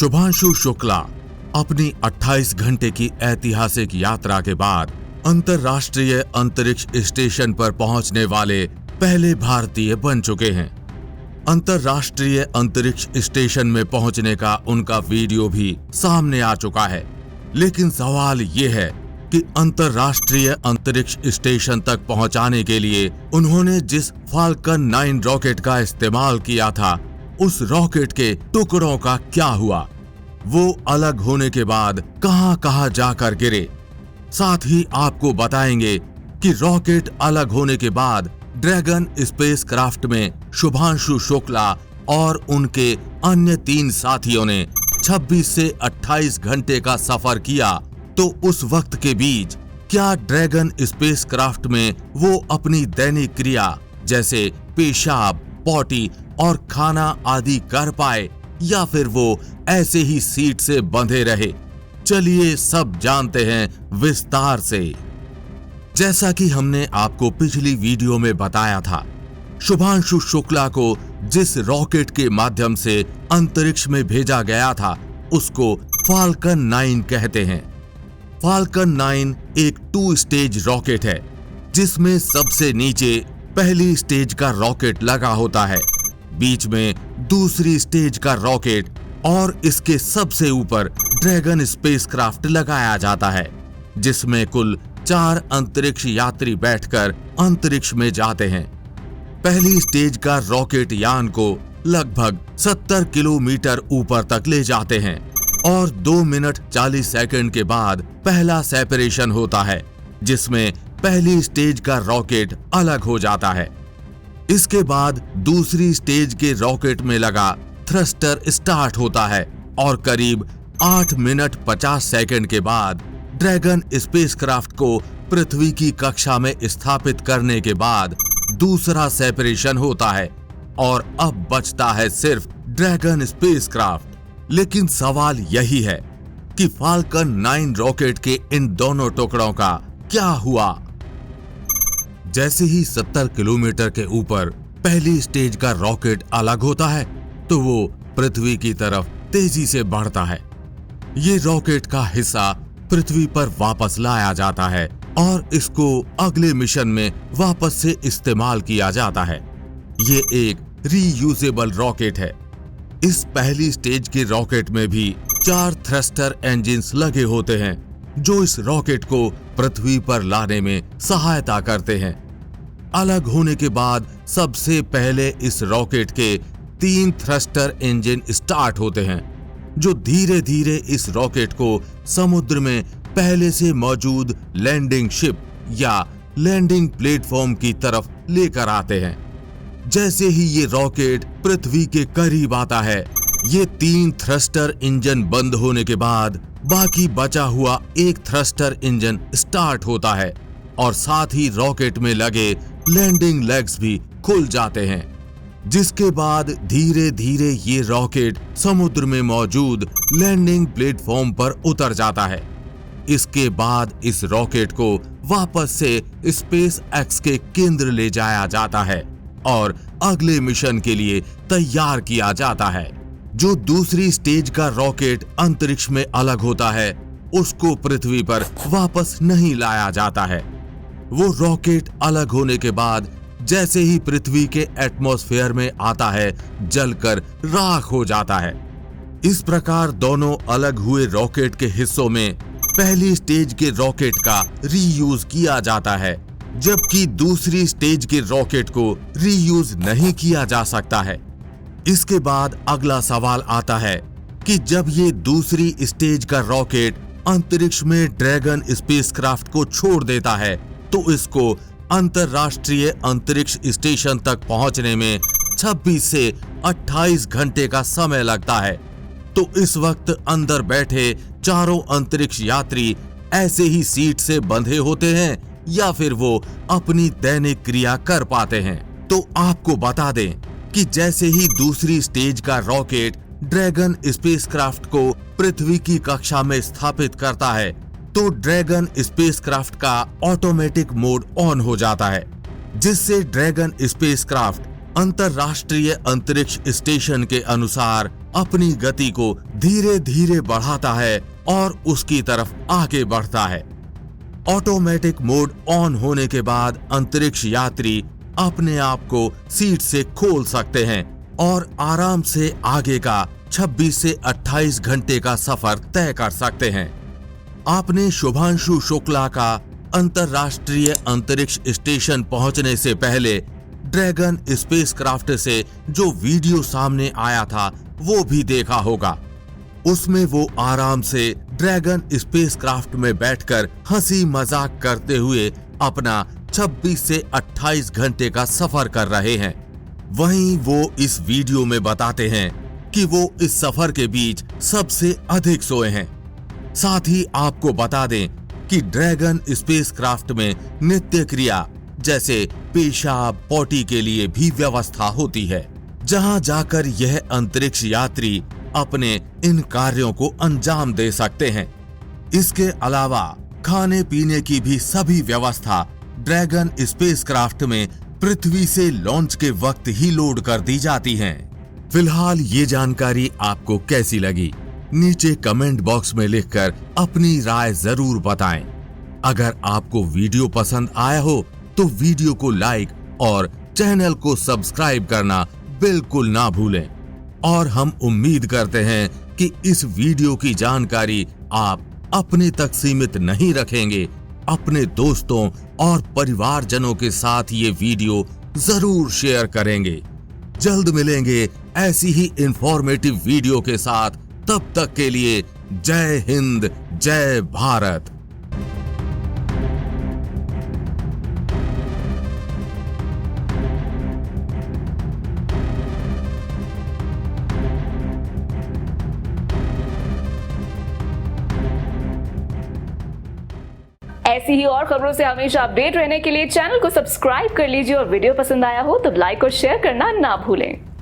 शुभांशु शुक्ला अपनी 28 घंटे की ऐतिहासिक यात्रा के बाद अंतर्राष्ट्रीय अंतरिक्ष स्टेशन पर पहुंचने वाले पहले भारतीय बन चुके हैं। अंतर्राष्ट्रीय अंतरिक्ष स्टेशन में पहुंचने का उनका वीडियो भी सामने आ चुका है, लेकिन सवाल ये है कि अंतर्राष्ट्रीय अंतरिक्ष स्टेशन तक पहुंचाने के लिए उन्होंने जिस फाल्कन 9 रॉकेट का इस्तेमाल किया था, उस रॉकेट के टुकड़ों का क्या हुआ, वो अलग होने के बाद कहां-कहां जाकर गिरे। साथ ही आपको बताएंगे कि रॉकेट अलग होने के बाद ड्रैगन स्पेसक्राफ्ट में शुभांशु शुक्ला और उनके अन्य 3 साथियों ने 26 से 28 घंटे का सफर किया, तो उस वक्त के बीच क्या ड्रैगन स्पेसक्राफ्ट में वो अपनी दैनिक क्रिया जैसे पेशाब, पॉटी और खाना आदि कर पाए, या फिर वो ऐसे ही सीट से बंधे रहे। चलिए सब जानते हैं विस्तार से। जैसा कि हमने आपको पिछली वीडियो में बताया था, शुभांशु शुक्ला को जिस रॉकेट के माध्यम से अंतरिक्ष में भेजा गया था, उसको फाल्कन 9 कहते हैं। फाल्कन 9 एक 2 स्टेज रॉकेट है, जिसमें सबसे नीचे पहली स्टेज का रॉकेट लगा होता है, बीच में दूसरी स्टेज का रॉकेट और इसके सबसे ऊपर ड्रैगन स्पेसक्राफ्ट लगाया जाता है, जिसमें कुल 4 अंतरिक्ष यात्री बैठकर अंतरिक्ष में जाते हैं। पहली स्टेज का रॉकेट यान को लगभग 70 किलोमीटर ऊपर तक ले जाते हैं और 2 मिनट 40 सेकंड के बाद पहला सेपरेशन होता है, जिसमें पहली स्टेज का रॉकेट अलग हो जाता है। इसके बाद दूसरी स्टेज के रॉकेट में लगा थ्रस्टर स्टार्ट होता है और करीब 8 मिनट 50 सेकंड के बाद ड्रैगन स्पेसक्राफ्ट को पृथ्वी की कक्षा में स्थापित करने के बाद दूसरा सेपरेशन होता है और अब बचता है सिर्फ ड्रैगन स्पेसक्राफ्ट। लेकिन सवाल यही है कि फाल्कन 9 रॉकेट के इन दोनों टुकड़ों का क्या हुआ। जैसे ही 70 किलोमीटर के ऊपर पहली स्टेज का रॉकेट अलग होता है, तो वो पृथ्वी की तरफ तेजी से बढ़ता है। ये रॉकेट का हिस्सा पृथ्वी पर वापस लाया जाता है और इसको अगले मिशन में वापस से इस्तेमाल किया जाता है। ये एक रीयूजेबल रॉकेट है। इस पहली स्टेज के रॉकेट में भी 4 थ्रस्टर इंजन्स लगे होते हैं, जो इस रॉकेट को पृथ्वी पर लाने में सहायता करते हैं। अलग होने के बाद सबसे पहले इस रॉकेट के 3 थ्रस्टर इंजन स्टार्ट होते हैं, जो धीरे धीरे इस रॉकेट को समुद्र में पहले से मौजूद लैंडिंग शिप या लैंडिंग प्लेटफॉर्म की तरफ लेकर आते हैं। जैसे ही ये रॉकेट पृथ्वी के करीब आता है, ये 3 थ्रस्टर इंजन बंद होने के बाद बाकी बचा हुआ एक थ्रस्टर इंजन स्टार्ट होता है और साथ ही रॉकेट में लगे लैंडिंग लेग्स भी खुल जाते हैं, जिसके बाद धीरे धीरे ये रॉकेट समुद्र में मौजूद लैंडिंग प्लेटफॉर्म पर उतर जाता है। इसके बाद इस रॉकेट को वापस से स्पेस एक्स के केंद्र ले जाया जाता है और अगले मिशन के लिए तैयार किया जाता है। जो दूसरी स्टेज का रॉकेट अंतरिक्ष में अलग होता है, उसको पृथ्वी पर वापस नहीं लाया जाता है। वो रॉकेट अलग होने के बाद जैसे ही पृथ्वी के एटमॉस्फेयर में आता है, जलकर राख हो जाता है। इस प्रकार दोनों अलग हुए रॉकेट के हिस्सों में पहली स्टेज के रॉकेट का रीयूज किया जाता है, जबकि दूसरी स्टेज के रॉकेट को रीयूज नहीं किया जा सकता है। इसके बाद अगला सवाल आता है कि जब ये दूसरी स्टेज का रॉकेट अंतरिक्ष में ड्रैगन स्पेसक्राफ्ट को छोड़ देता है, तो इसको अंतर्राष्ट्रीय अंतरिक्ष स्टेशन तक पहुंचने में 26 से 28 घंटे का समय लगता है। तो इस वक्त अंदर बैठे चारों अंतरिक्ष यात्री ऐसे ही सीट से बंधे होते हैं या फिर वो अपनी दैनिक क्रिया कर पाते हैं। तो आपको बता दें कि जैसे ही दूसरी स्टेज का रॉकेट ड्रैगन स्पेसक्राफ्ट को पृथ्वी की कक्षा में स्थापित करता है, तो ड्रैगन स्पेसक्राफ्ट का ऑटोमेटिक मोड ऑन हो जाता है, जिससे ड्रैगन स्पेसक्राफ्ट अंतरराष्ट्रीय अंतरिक्ष स्टेशन के अनुसार अपनी गति को धीरे धीरे बढ़ाता है और उसकी तरफ आगे बढ़ता है। ऑटोमेटिक मोड ऑन होने के बाद अंतरिक्ष यात्री अपने आप को सीट से खोल सकते हैं और आराम से आगे का 26 से 28 घंटे का सफर तय कर सकते हैं। आपने शुभांशु शुक्ला का अंतरराष्ट्रीय अंतरिक्ष स्टेशन पहुंचने से पहले ड्रैगन स्पेसक्राफ्ट से जो वीडियो सामने आया था वो भी देखा होगा। उसमें वो आराम से ड्रैगन स्पेसक्राफ्ट में बैठकर हंसी मजाक करते हुए अपना 26 से 28 घंटे का सफर कर रहे हैं। वहीं वो इस वीडियो में बताते हैं कि वो इस सफर के बीच सबसे अधिक सोए हैं। साथ ही आपको बता दें कि ड्रैगन स्पेसक्राफ्ट में नित्य क्रिया जैसे पेशाब पोटी के लिए भी व्यवस्था होती है, जहां जाकर यह अंतरिक्ष यात्री अपने इन कार्यों को अंजाम दे सकते हैं। इसके अलावा खाने पीने की भी सभी व्यवस्था ड्रैगन स्पेसक्राफ्ट में पृथ्वी से लॉन्च के वक्त ही लोड कर दी जाती हैं। फिलहाल ये जानकारी आपको कैसी लगी? नीचे कमेंट बॉक्स में लिखकर अपनी राय जरूर बताएं। अगर आपको वीडियो पसंद आया हो तो वीडियो को लाइक और चैनल को सब्सक्राइब करना बिल्कुल ना भूलें। और हम उम्मीद करते हैं कि इस वीडियो की जानकारी आप अपने तक सीमित नहीं रखेंगे, अपने दोस्तों और परिवारजनों के साथ ये वीडियो जरूर शेयर करेंगे। जल्द मिलेंगे ऐसी ही इंफॉर्मेटिव वीडियो के साथ। तब तक के लिए जय हिंद, जय भारत। ऐसी ही और खबरों से हमेशा अपडेट रहने के लिए चैनल को सब्सक्राइब कर लीजिए और वीडियो पसंद आया हो तो लाइक और शेयर करना ना भूलें।